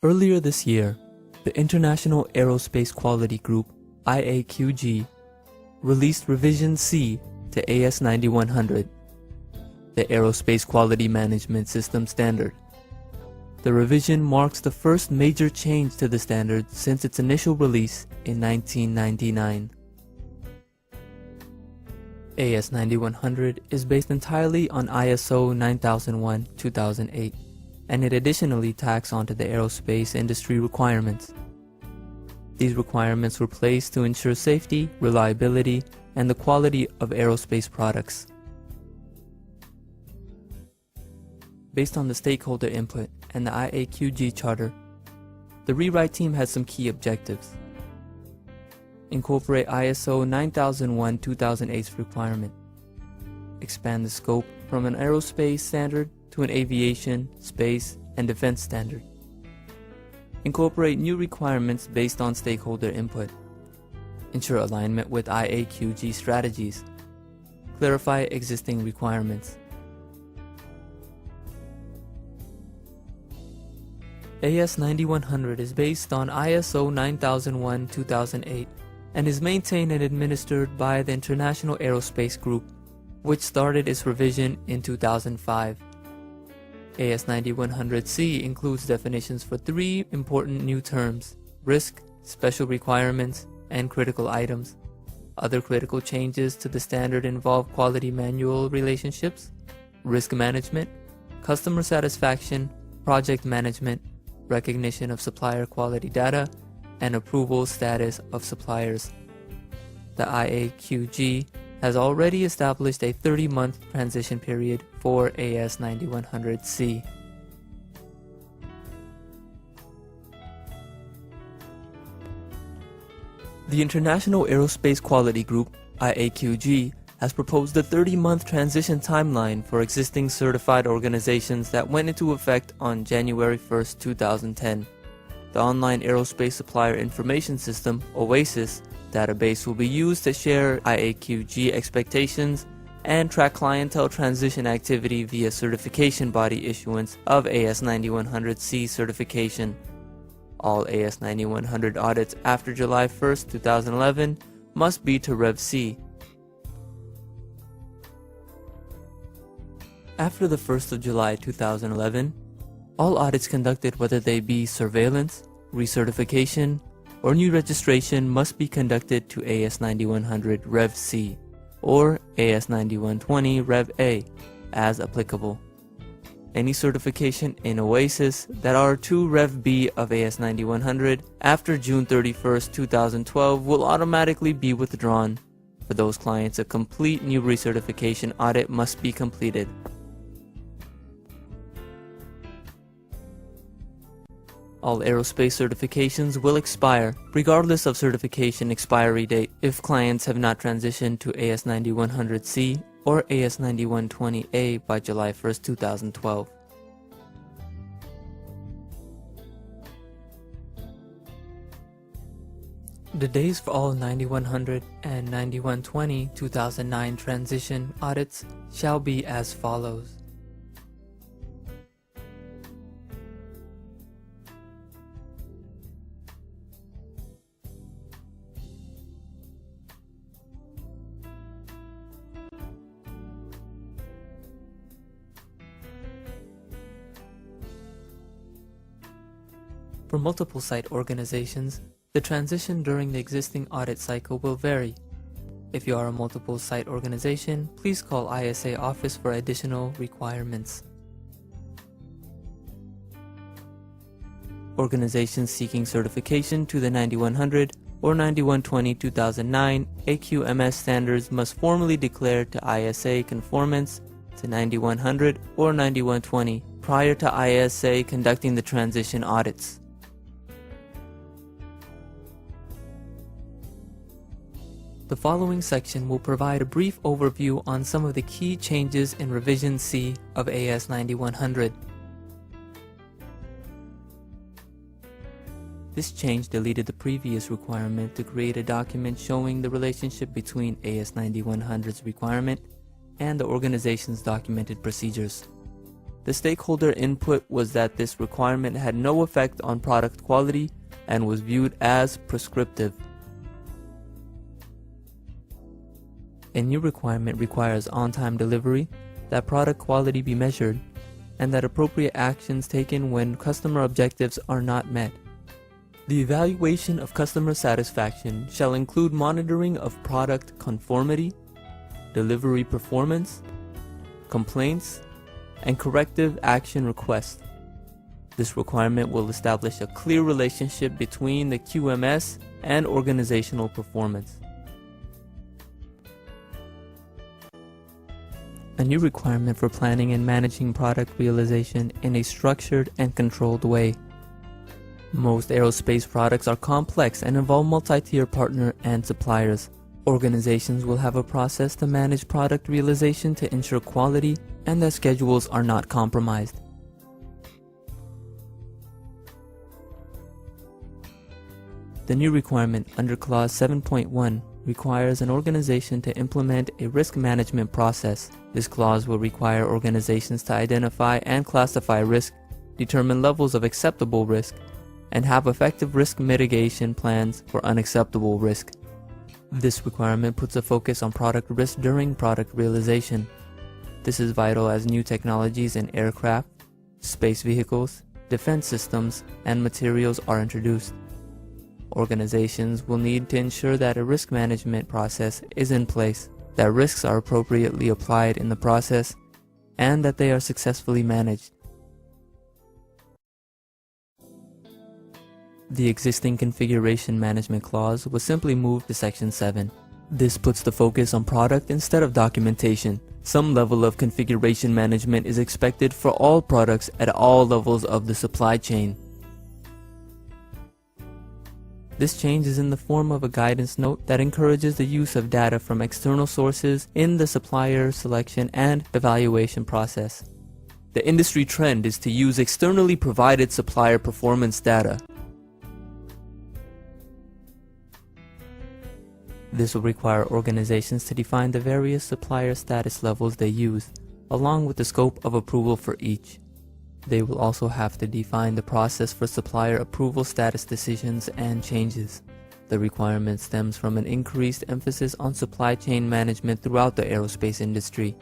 Earlier this year, the International Aerospace Quality Group, IAQG, released Revision C to AS9100, the Aerospace Quality Management System standard. The revision marks the first major change to the standard since its initial release in 1999. AS9100 is based entirely on ISO 9001-2008, and it additionally tacks onto the aerospace industry requirements. These requirements were placed to ensure safety, reliability, and the quality of aerospace products. Based on the stakeholder input and the IAQG charter, the rewrite team has some key objectives. Incorporate ISO 9001-2008's requirement. Expand the scope from an aerospace standard to an aviation, space, and defense standard. Incorporate new requirements based on stakeholder input. Ensure alignment with IAQG strategies. Clarify existing requirements. AS9100 is based on ISO 9001-2008 and is maintained and administered by the International Aerospace Group, which started its revision in 2005. AS9100C includes definitions for three important new terms: risk, special requirements, and critical items. Other critical changes to the standard involve quality manual relationships, risk management, customer satisfaction, project management, recognition of supplier quality data, and approval status of suppliers. The IAQG has already established a 30-month transition period for AS9100C. The International Aerospace Quality Group, IAQG, has proposed a 30-month transition timeline for existing certified organizations that went into effect on January 1, 2010. The Online Aerospace Supplier Information System, OASIS, database will be used to share IAQG expectations and track clientele transition activity via certification body issuance of AS9100C certification. All AS9100 audits after July 1, 2011 must be to Rev C. After the 1st of July 2011, all audits conducted, whether they be surveillance, recertification, or new registration, must be conducted to AS9100 Rev C or AS9120 Rev A as applicable. Any certification in OASIS that are to Rev B of AS9100 after June 31, 2012 will automatically be withdrawn. For those clients, a complete new recertification audit must be completed. All aerospace certifications will expire, regardless of certification expiry date, if clients have not transitioned to AS9100C or AS9120A by July 1, 2012. The days for all 9100 and 9120 2009 transition audits shall be as follows. For multiple site organizations, the transition during the existing audit cycle will vary. If you are a multiple site organization, please call ISA office for additional requirements. Organizations seeking certification to the 9100 or 9120-2009 AQMS standards must formally declare to ISA conformance to 9100 or 9120 prior to ISA conducting the transition audits. The following section will provide a brief overview on some of the key changes in Revision C of AS9100. This change deleted the previous requirement to create a document showing the relationship between AS9100's requirement and the organization's documented procedures. The stakeholder input was that this requirement had no effect on product quality and was viewed as prescriptive. A new requirement requires on-time delivery, that product quality be measured, and that appropriate actions taken when customer objectives are not met. The evaluation of customer satisfaction shall include monitoring of product conformity, delivery performance, complaints, and corrective action requests. This requirement will establish a clear relationship between the QMS and organizational performance. A new requirement for planning and managing product realization in a structured and controlled way. Most aerospace products are complex and involve multi-tier partner and suppliers. Organizations will have a process to manage product realization to ensure quality and that schedules are not compromised. The new requirement under Clause 7.1 requires an organization to implement a risk management process. This clause will require organizations to identify and classify risk, determine levels of acceptable risk, and have effective risk mitigation plans for unacceptable risk. This requirement puts a focus on product risk during product realization. This is vital as new technologies in aircraft, space vehicles, defense systems, and materials are introduced. Organizations will need to ensure that a risk management process is in place, that risks are appropriately applied in the process, and that they are successfully managed. The existing configuration management clause was simply moved to Section 7. This puts the focus on product instead of documentation. Some level of configuration management is expected for all products at all levels of the supply chain. This change is in the form of a guidance note that encourages the use of data from external sources in the supplier selection and evaluation process. The industry trend is to use externally provided supplier performance data. This will require organizations to define the various supplier status levels they use, along with the scope of approval for each. They will also have to define the process for supplier approval status decisions and changes. The requirement stems from an increased emphasis on supply chain management throughout the aerospace industry.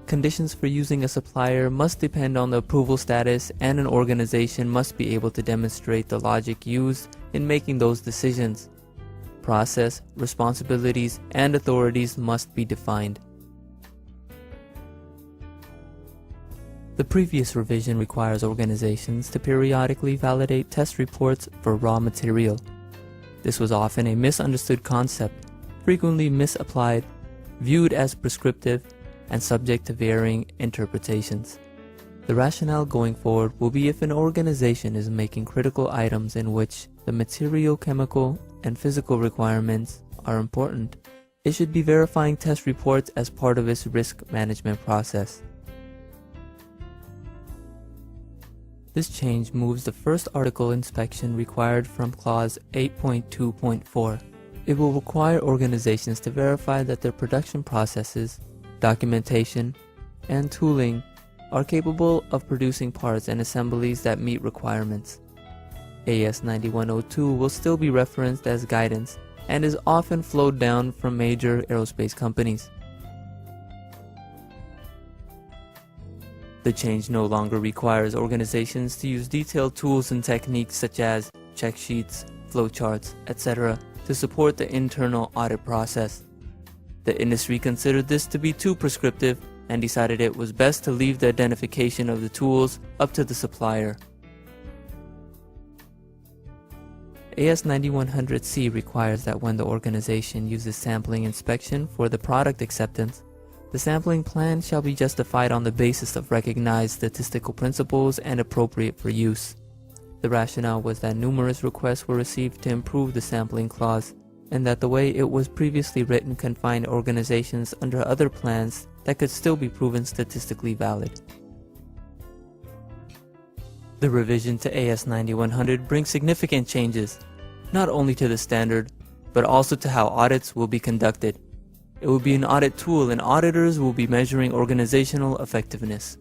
Conditions for using a supplier must depend on the approval status, and an organization must be able to demonstrate the logic used in making those decisions. Process, responsibilities, and authorities must be defined. The previous revision requires organizations to periodically validate test reports for raw material. This was often a misunderstood concept, frequently misapplied, viewed as prescriptive, and subject to varying interpretations. The rationale going forward will be if an organization is making critical items in which the material, chemical, and physical requirements are important, it should be verifying test reports as part of its risk management process. This change moves the first article inspection required from Clause 8.2.4. It will require organizations to verify that their production processes, documentation, and tooling are capable of producing parts and assemblies that meet requirements. AS9100 will still be referenced as guidance and is often flowed down from major aerospace companies. The change no longer requires organizations to use detailed tools and techniques such as check sheets, flowcharts, etc. to support the internal audit process. The industry considered this to be too prescriptive and decided it was best to leave the identification of the tools up to the supplier. AS9100C requires that when the organization uses sampling inspection for the product acceptance, the sampling plan shall be justified on the basis of recognized statistical principles and appropriate for use. The rationale was that numerous requests were received to improve the sampling clause, and that the way it was previously written confined organizations under other plans that could still be proven statistically valid. The revision to AS9100 brings significant changes, not only to the standard, but also to how audits will be conducted. It will be an audit tool, and auditors will be measuring organizational effectiveness.